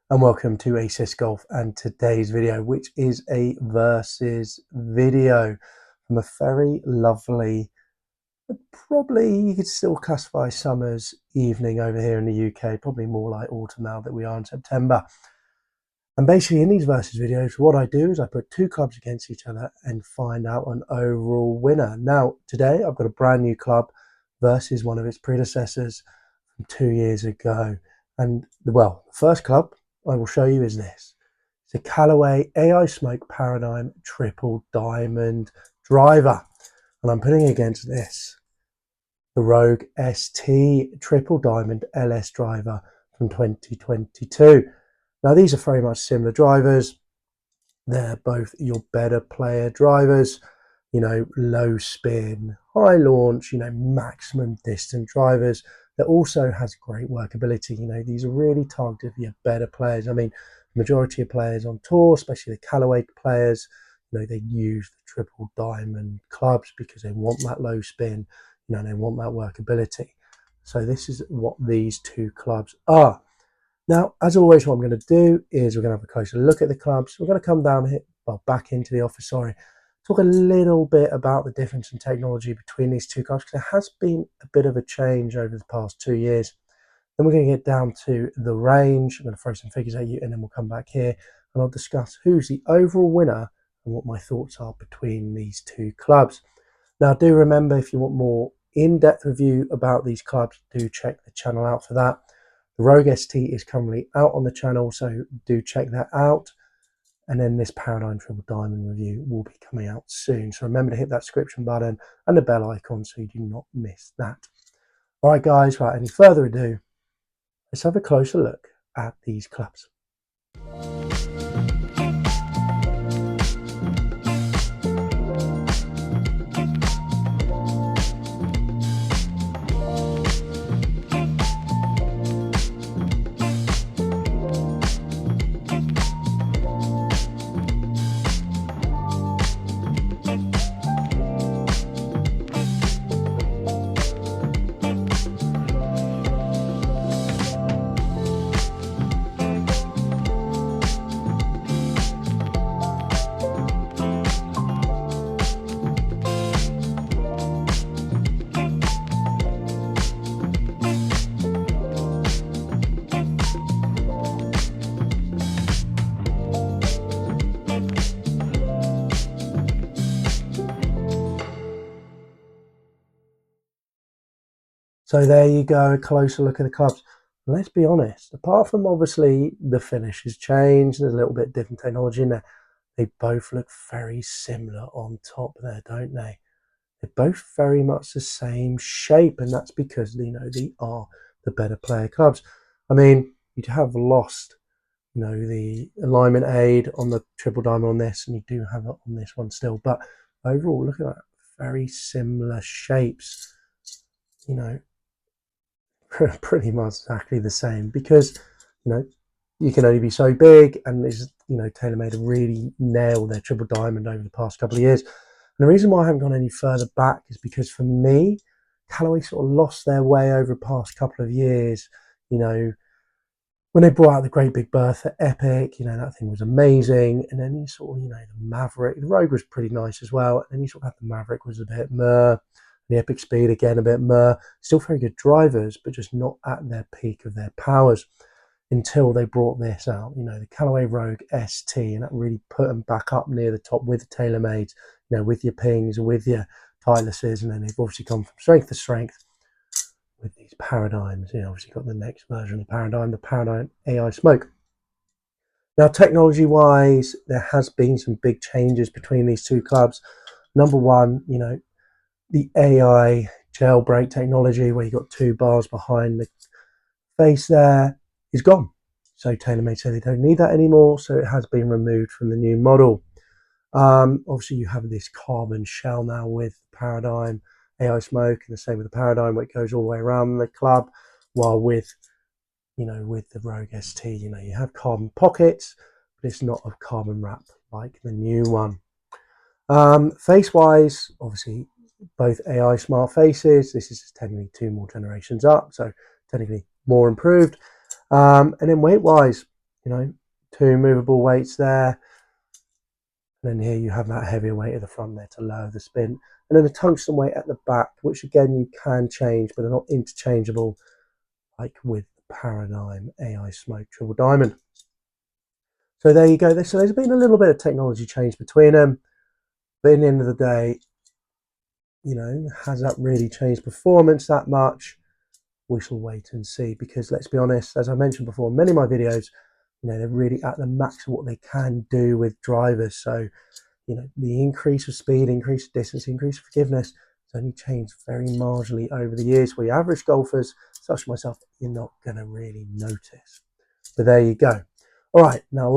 And welcome to Aces Golf and today's video, which is a versus video from a very lovely, probably you could still classify summer's evening over here in the UK, probably more like autumn now that we are in September. And basically in these versus videos, what I do is I put two clubs against each other and find out an overall winner. Now, today I've got a brand new club versus one of its predecessors from 2 years ago. And well, the first club I will show you is this. It's a Callaway Ai Smoke Paradigm Triple Diamond driver. And I'm putting against this, the Rogue ST Triple Diamond LS driver from 2022. Now, these are very much similar drivers. They're both your better player drivers, low spin, high launch, maximum distance drivers that also has great workability. These are really targeted for your better players. I mean, the majority of players on tour, especially the Callaway players, they use the Triple Diamond clubs because they want that low spin, they want that workability. So this is what these two clubs are. Now, as always, what I'm going to do is we're going to have a closer look at the clubs. We're going to come down here, back into the office, talk a little bit about the difference in technology between these two clubs, because there has been a bit of a change over the past 2 years. Then we're going to get down to the range. I'm going to throw some figures at you, and then we'll come back here and I'll discuss who's the overall winner and what my thoughts are between these two clubs. Now, do remember, if you want more in-depth review about these clubs, do check the channel out for that. The Rogue ST is currently out on the channel, so do check that out. And then this Paradigm Triple Diamond review will be coming out soon. So remember to hit that subscription button and the bell icon so you do not miss that. All right, guys, without any further ado, let's have a closer look at these clubs. So there you go, a closer look at the clubs. And let's be honest, apart from obviously the finish has changed, there's a little bit different technology in there, they both look very similar on top there, don't they? They're both very much the same shape, and that's because, they are the better player clubs. I mean, you'd have lost, the alignment aid on the Triple Diamond on this, and you do have it on this one still. But overall, look at that, very similar shapes, pretty much exactly the same, because you can only be so big, and it's TaylorMade have really nailed their Triple Diamond over the past couple of years. And the reason why I haven't gone any further back is because, for me, Callaway sort of lost their way over the past couple of years. When they brought out the Great Big Bertha Epic, that thing was amazing. And then you sort of, the Maverick, the Rogue was pretty nice as well. And then you sort of had the Maverick was a bit meh. The Epic Speed, again, a bit meh. Still very good drivers, but just not at their peak of their powers until they brought this out, the Callaway Rogue ST, and that really put them back up near the top with the TaylorMades, with your pings, with your Titleists, and then they've obviously come from strength to strength with these Paradigms. Obviously got the next version of the Paradigm Ai Smoke. Now, technology-wise, there has been some big changes between these two clubs. Number one, the AI jailbreak technology, where you've got two bars behind the face there, is gone. So TaylorMade said they don't need that anymore, so it has been removed from the new model. Obviously, you have this carbon shell now with Paradigm Ai Smoke, and the same with the Paradigm, where it goes all the way around the club, while with the Rogue ST, you have carbon pockets, but it's not a carbon wrap like the new one. Face-wise, obviously, both AI smart faces. This is technically 2 more generations up, so technically more improved. And then weight-wise, you know, 2 movable weights there. And then here you have that heavier weight at the front there to lower the spin. And then the tungsten weight at the back, which again you can change, but they're not interchangeable like with the Paradigm AI Smoke Triple Diamond. So there you go. So there's been a little bit of technology change between them. But in the end of the day, you know, has that really changed performance that much? We shall wait and see, because let's be honest, as I mentioned before in many of my videos, you know, they're really at the max of what they can do with drivers. So, you know, the increase of speed, increase of distance, increase of forgiveness has only changed very marginally over the years. For your average golfers, such as myself, you're not going to really notice. But there you go. All right, now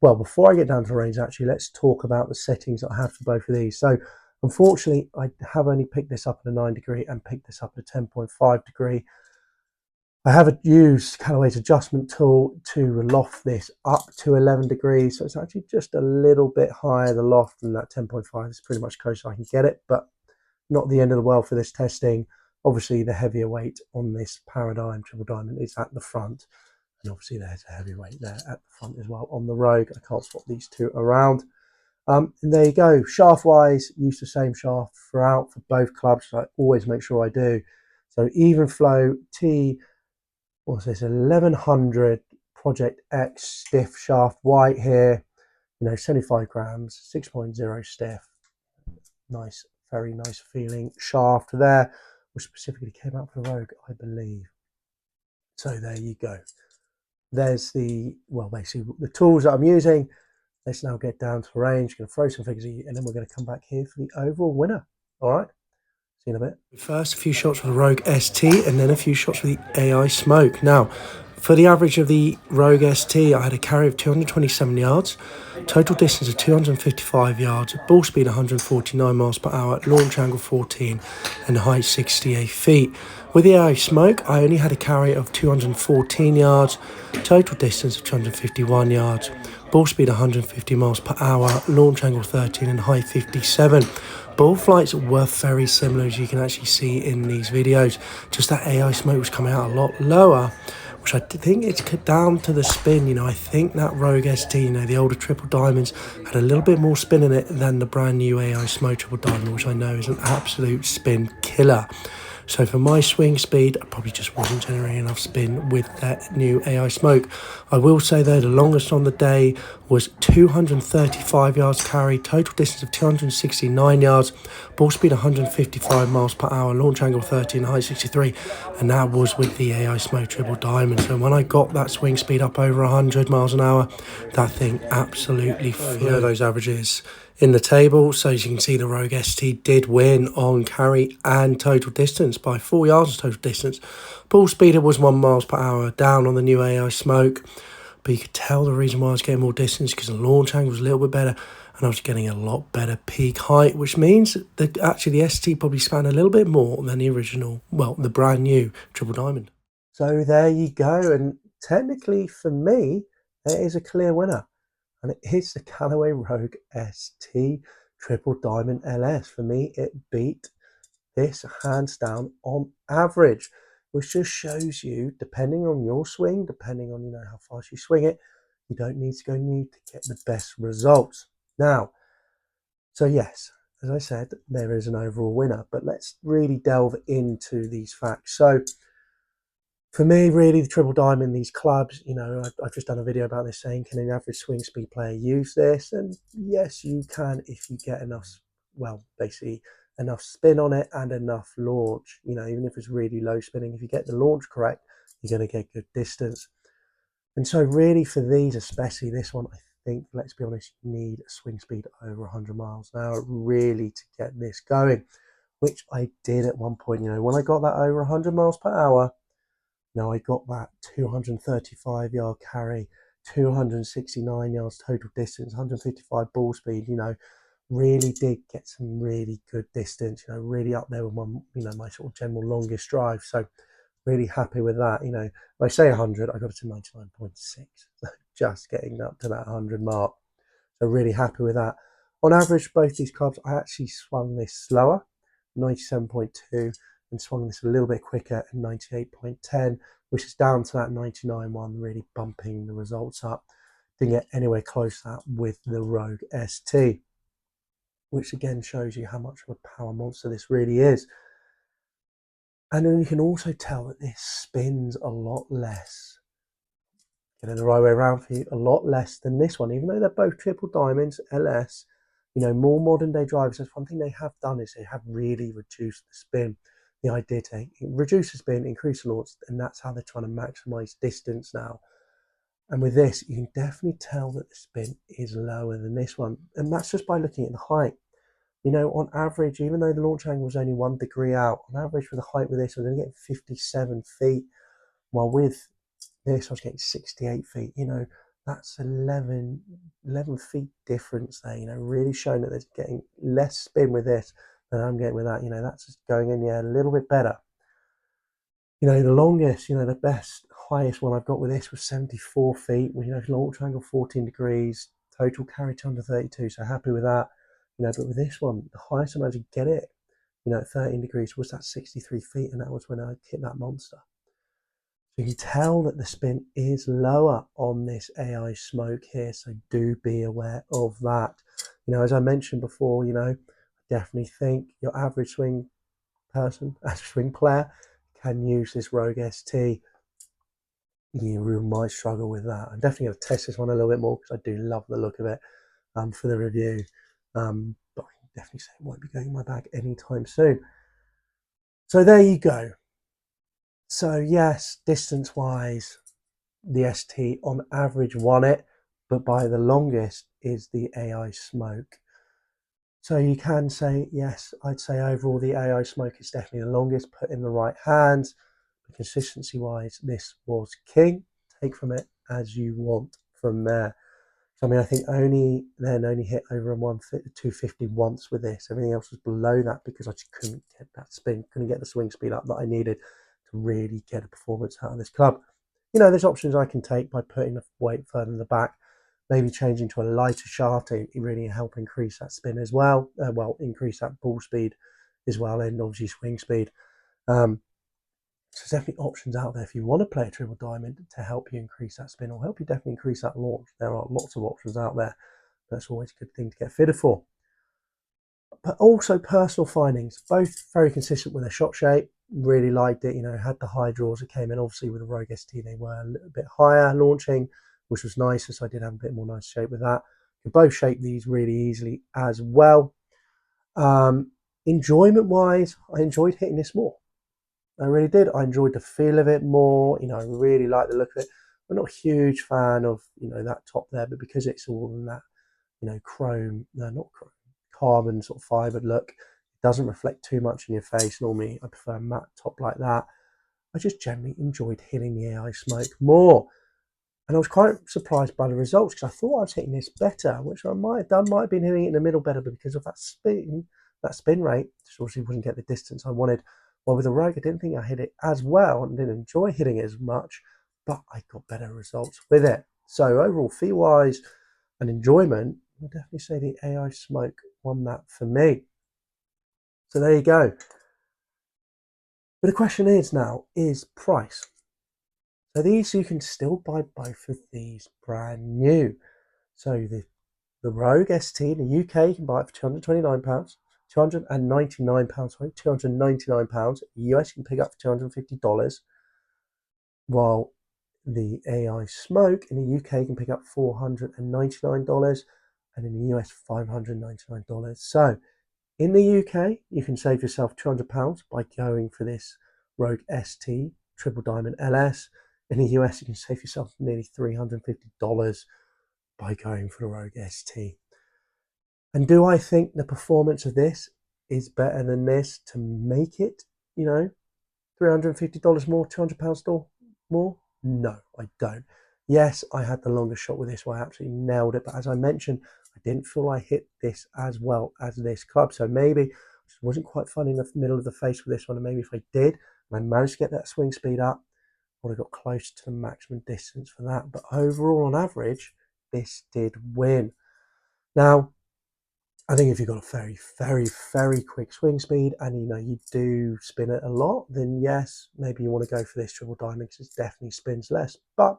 before I get down to range, actually, let's talk about the settings that I have for both of these. So unfortunately, I have only picked this up at a 9 degree and picked this up at a 10.5 degree. I have used Callaway's adjustment tool to loft this up to 11 degrees. So it's actually just a little bit higher, the loft, than that 10.5. It's pretty much close so I can get it, but not the end of the world for this testing. Obviously, the heavier weight on this Paradigm Triple Diamond is at the front. And obviously there's a heavy weight there at the front as well on the Rogue. I can't swap these two around. And there you go. Shaft wise, use the same shaft throughout for both clubs. So I always make sure I do. So even flow T, what's this, 1100 Project X stiff shaft white here. You know, 75 grams, 6.0 stiff. Nice, very nice feeling shaft there, which specifically came out for the Rogue, I believe. So there you go. There's basically the tools that I'm using. Let's now get down to range. Going to throw some figures at you, and then we're going to come back here for the overall winner. All right, see you in a bit. First, a few shots for the Rogue ST, and then a few shots for the AI Smoke. Now, for the average of the Rogue ST, I had a carry of 227 yards, total distance of 255 yards, ball speed 149 miles per hour, launch angle 14, and height 68 feet. With the AI Smoke, I only had a carry of 214 yards, total distance of 251 yards, ball speed 150 miles per hour, launch angle 13, and height 57. Ball flights were very similar, as you can actually see in these videos. Just that AI Smoke was coming out a lot lower, which I think it's down to the spin. You know, I think that Rogue ST, you know, the older Triple Diamonds, had a little bit more spin in it than the brand new AI Smoke Triple Diamond, which I know is an absolute spin killer. So for my swing speed, I probably just wasn't generating enough spin with that new AI Smoke. I will say though, the longest on the day was 235 yards carry, total distance of 269 yards, ball speed 155 miles per hour, launch angle 13, height 63, and that was with the AI Smoke Triple Diamond. So when I got that swing speed up over 100 miles an hour, that thing absolutely flew. Here are those averages in the table. So as you can see, the Rogue ST did win on carry and total distance by 4 yards of total distance. Ball speed was 1 miles per hour down on the new AI Smoke, but you could tell the reason why I was getting more distance because the launch angle was a little bit better and I was getting a lot better peak height, which means that actually the ST probably span a little bit more than the original, well, the brand new Triple Diamond. So there you go, and technically for me, it is a clear winner. And it is the Callaway Rogue ST Triple Diamond LS. For me, it beat this hands down on average, which just shows you, depending on your swing, depending on, you know, how fast you swing it, you don't need to go new to get the best results. Now, so yes, as I said, there is an overall winner, but let's really delve into these facts. So for me, really, the Triple Diamond, these clubs, you know, I've just done a video about this saying, can an average swing speed player use this? And yes, you can if you get enough, well, basically enough spin on it and enough launch. You know, even if it's really low spinning, if you get the launch correct, you're going to get good distance. And so really for these, especially this one, I think, let's be honest, you need a swing speed over 100 miles an hour really to get this going, which I did at one point. You know, when I got that over 100 miles per hour, now I got that 235 yard carry, 269 yards total distance, 155 ball speed, you know, really did get some really good distance, you know, really up there with my, you know, my sort of general longest drive. So really happy with that. You know, when I say 100, I got it to 99.6, so just getting up to that 100 mark. So really happy with that. On average, both these clubs, I actually swung this slower, 97.2, and swung this a little bit quicker at 98.10. which is down to that 99 one, really bumping the results up. Didn't get anywhere close to that with the Rogue ST, which again shows you how much of a power monster this really is. And then you can also tell that this spins a lot less. Get it the right way around for you, a lot less than this one, even though they're both triple diamonds, LS. You know, more modern day drivers, that's one thing they have done is they have really reduced the spin. The idea to reduce the spin, increase the launch, and that's how they're trying to maximize distance now. And with this, you can definitely tell that the spin is lower than this one. And that's just by looking at the height. You know, on average, even though the launch angle was only 1 degree out, on average for the height with this, I was only getting 57 feet. While with this, I was getting 68 feet. You know, that's 11 feet difference there, you know, really showing that there's getting less spin with this than I'm getting with that. You know, that's just going in there a little bit better. You know, the longest, you know, the best, highest one I've got with this was 74 feet. You know, launch angle 14 degrees, total carry 232, so happy with that. You know, but with this one, the highest I managed to get it, you know, at 13 degrees was that 63 feet, and that was when I hit that monster. So you can tell that the spin is lower on this AI Smoke here, so do be aware of that. You know, as I mentioned before, you know, I definitely think your average swing person, as a swing player, can use this Rogue ST. You might struggle with that. I'm definitely going to test this one a little bit more because I do love the look of it for the review. But I can definitely say it won't be going in my bag anytime soon. So there you go. So yes, distance-wise, the ST on average won it, but by the longest is the AI Smoke. So you can say, yes, I'd say overall the AI Smoke is definitely the longest, put in the right hands. But consistency-wise, this was king. Take from it as you want from there. So I mean, I think only hit over a 250 once with this. Everything else was below that because I just couldn't get that spin, couldn't get the swing speed up that I needed to really get a performance out of this club. You know, there's options I can take by putting the weight further in the back, maybe changing to a lighter shaft to really help increase that spin as well. Increase that ball speed as well, and obviously swing speed. So there's definitely options out there if you want to play a triple diamond to help you increase that spin or help you definitely increase that launch. There are lots of options out there. That's always a good thing to get fitted for. But also personal findings, both very consistent with their shot shape. Really liked it, you know, had the high draws that came in. Obviously with the Rogue ST, they were a little bit higher launching, which was nicer. So I did have a bit more nice shape with that. You can both shape these really easily as well. Enjoyment wise, I enjoyed hitting this more. I really did. I enjoyed the feel of it more. You know, I really like the look of it. I'm not a huge fan of, you know, that top there, but because it's all in that, you know, chrome, no, not chrome, carbon sort of fibered look, it doesn't reflect too much in your face. Normally, I prefer a matte top like that. I just generally enjoyed hitting the AI Smoke more. And I was quite surprised by the results because I thought I was hitting this better, which I might have done, might have been hitting it in the middle better, but because of that spin rate, just obviously wouldn't get the distance I wanted. Well, with the Rogue, I didn't think I hit it as well and didn't enjoy hitting it as much, but I got better results with it. So overall, feel-wise and enjoyment, I'll definitely say the AI Smoke won that for me. So there you go. But the question is now, is price. So these, you can still buy both of these brand new. So the Rogue ST in the UK, you can buy it for £229, £299, sorry, £299. US, you can pick up for $250. While the AI Smoke in the UK, you can pick up $499, and in the US, $599. So in the UK, you can save yourself £200 by going for this Rogue ST Triple Diamond LS. In the US, you can save yourself nearly $350 by going for the Rogue ST. And do I think the performance of this is better than this to make it, you know, $350 more, £200 more? No, I don't. Yes, I had the longest shot with this one. I absolutely nailed it. But as I mentioned, I didn't feel I hit this as well as this club. So maybe I just wasn't quite finding the middle of the face with this one. And maybe if I did, and I managed to get that swing speed up, I would have got close to the maximum distance for that. But overall, on average, this did win. Now, I think if you've got a very, very, very quick swing speed and you do spin it a lot, then yes, maybe you want to go for this triple diamond because it definitely spins less. But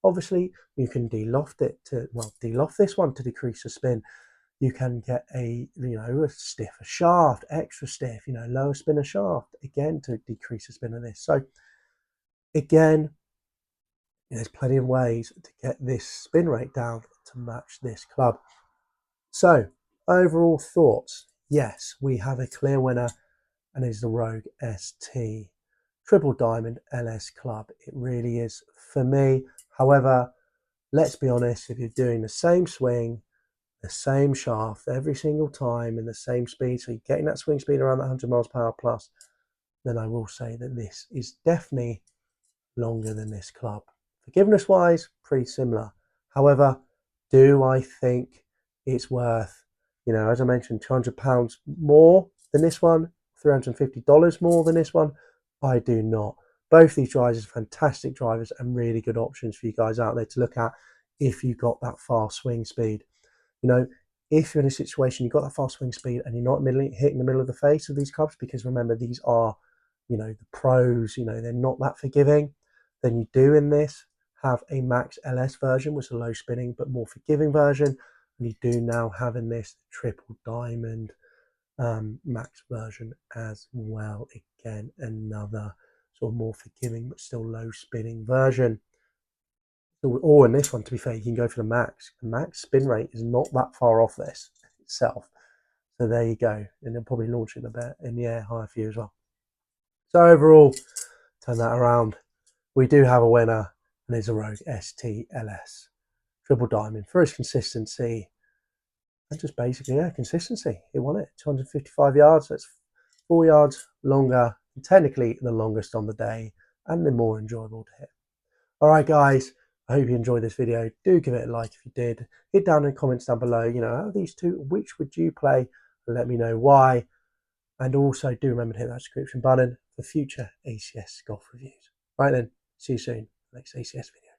obviously you can deloft it to, well, deloft this one to decrease the spin. You can get a stiffer shaft, extra stiff, lower spinner shaft, again to decrease the spin of this. So again, there's plenty of ways to get this spin rate down to match this club. So overall thoughts, yes, we have a clear winner, and it's the Rogue ST Triple Diamond LS Club. It really is for me. However, let's be honest, if you're doing the same swing, the same shaft every single time in the same speed, so you're getting that swing speed around that 100 miles per hour plus, then I will say that this is definitely longer than this club. Forgiveness wise, pretty similar. However, do I think it's worth, as I mentioned, £200 more than this one, $350 more than this one? I do not. Both these drivers are fantastic drivers and really good options for you guys out there to look at if you've got that fast swing speed. If you're in a situation you've got that fast swing speed and you're not hitting the middle of the face of these clubs, because remember, these are, the pros, they're not that forgiving, then you do in this have a Max LS version, which is a low spinning but more forgiving version. And you do now have in this triple diamond Max version as well. Again, another sort of more forgiving but still low spinning version. Or in this one, to be fair, you can go for the Max. The Max spin rate is not that far off this itself. So there you go. And they'll probably launch it in the air higher for you as well. So overall, turn that around. We do have a winner, and it's a Rogue STLS Triple Diamond for its consistency. And just basically, consistency. It won it. 255 yards. That's 4 yards longer, and technically the longest on the day, and the more enjoyable to hit. All right, guys. I hope you enjoyed this video. Do give it a like if you did. Hit down in the comments down below, out of these two, which would you play? And let me know why. And also do remember to hit that subscription button for future ACS golf reviews. Right then, see you soon. Next ACS video.